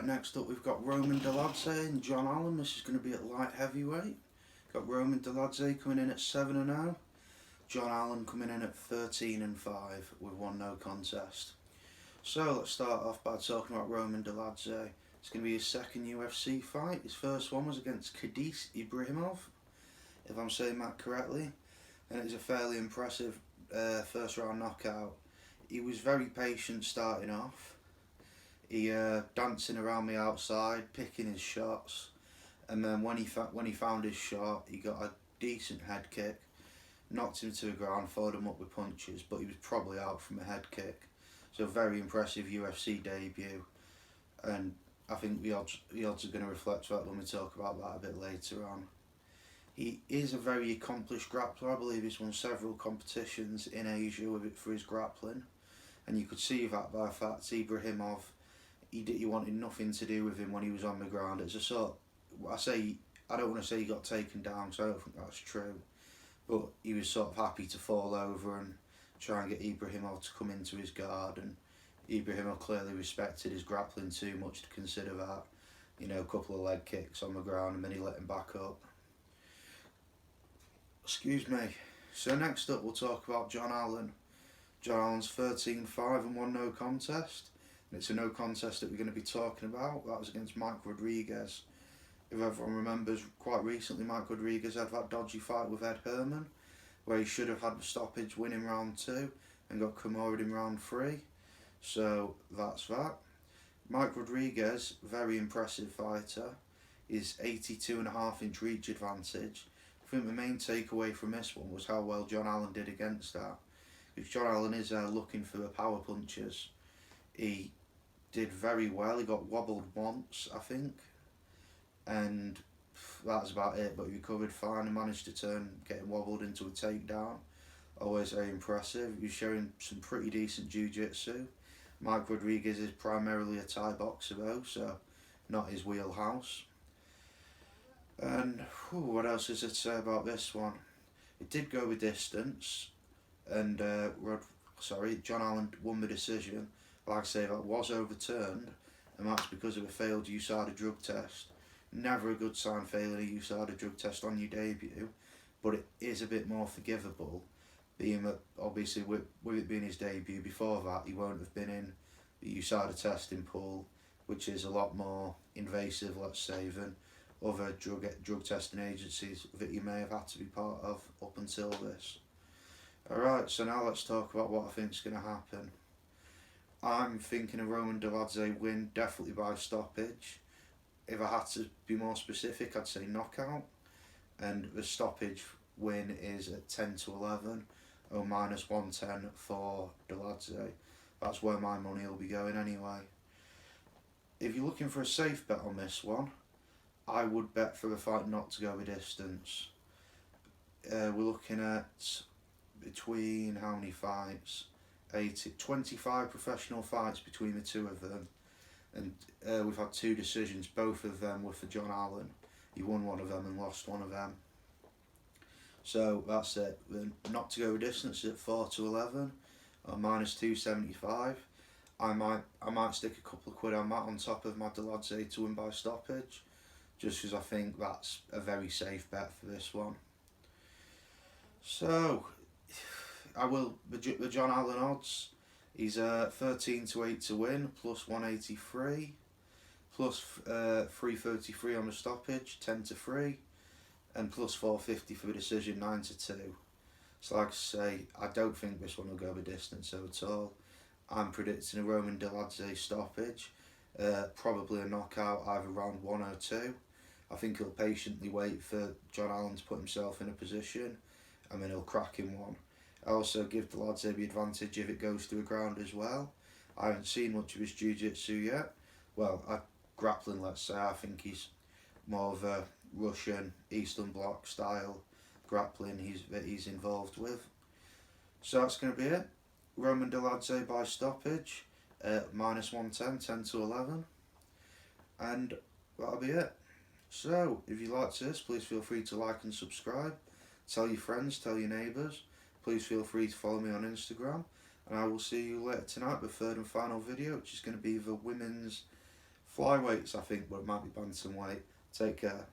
Right, next up we've got Roman Dolidze and John Allan. This is going to be at light heavyweight. Got Roman Dolidze coming in at 7-0. John Allan coming in at 13-5 with one no contest. So let's start off by talking about Roman Dolidze. It's going to be his second UFC fight. His first one was against Khadis Ibrahimov, if I'm saying that correctly, and it was a fairly impressive first round knockout. He was very patient starting off. He dancing around the outside, picking his shots, and then when he found his shot, he got a decent head kick, knocked him to the ground, followed him up with punches, but he was probably out from a head kick. So very impressive UFC debut, and I think the odds are going to reflect that when we talk about that a bit later on. He is a very accomplished grappler. I believe he's won several competitions in Asia with it for his grappling, and you could see that by the fact Ibrahimov, he wanted nothing to do with him when he was on the ground. It's a sort, I don't want to say he got taken down, so I don't think that's true, but he was sort of happy to fall over and try and get Ibrahimov to come into his guard, and Ibrahimov clearly respected his grappling too much to consider that. You know, a couple of leg kicks on the ground and then he let him back up. Excuse me. So next up we'll talk about John Allan. John Allan's 13-5 and one no contest. And it's a no contest that we're going to be talking about. That was against Mike Rodriguez. If everyone remembers, quite recently Mike Rodriguez had that dodgy fight with Ed Herman, where he should have had the stoppage win in round 2 and got Kimura in round 3. So that's that. Mike Rodriguez, very impressive fighter. His 82.5-inch reach advantage. I think the main takeaway from this one was how well John Allan did against that. If John Allan is looking for the power punches, he did very well. He got wobbled once, I think, and that's about it, but he recovered fine and managed to turn getting wobbled into a takedown. Always very impressive. He was showing some pretty decent jiu-jitsu. Mike Rodriguez is primarily a Thai boxer though, so not his wheelhouse. And what else is there to say about this one? It did go the distance, and John Allan won the decision. Like I say, that was overturned, and that's because of a failed USADA drug test. Never a good sign failing a USADA drug test on your debut, but it is a bit more forgivable, being that obviously with it being his debut. Before that, he won't have been in the USADA testing pool, which is a lot more invasive, let's say, than other drug testing agencies that he may have had to be part of up until this. Alright, so now let's talk about what I think is going to happen. I'm thinking a Roman Dolidze win, definitely by stoppage. If I had to be more specific, I'd say knockout. And the stoppage win is at 10-11, or -110 for Dolidze. That's where my money will be going anyway. If you're looking for a safe bet on this one, I would bet for the fight not to go the distance. We're looking at between how many fights? 25 professional fights between the two of them, and we've had 2 decisions. Both of them were for John Allan. He won one of them and lost one of them. So that's it. Not to go the distance at 4-11 or -275. I might stick a couple of quid on that on top of my Dolidze to win by stoppage, just because I think that's a very safe bet for this one. So the John Allan odds, he's 13-8 to win, plus 183, plus 333 on the stoppage, 10-3, and plus 450 for the decision, 9-2. So like I say, I don't think this one will go the distance at all. I'm predicting a Roman Dolidze stoppage, probably a knockout, either round 1 or 2. I think he'll patiently wait for John Allan to put himself in a position, and then he'll crack him one. I also give Dolidze the advantage if it goes to the ground as well. I haven't seen much of his jiu-jitsu yet. Well, grappling, let's say. I think he's more of a Russian Eastern Bloc style grappling he's involved with. So that's going to be it. Roman Dolidze by stoppage at -110, 10-11, and that'll be it. So if you liked this, please feel free to like and subscribe. Tell your friends, tell your neighbours. Please feel free to follow me on Instagram, and I will see you later tonight with the third and final video, which is going to be the women's Flyweights, I think, but it might be bantamweight. Take care.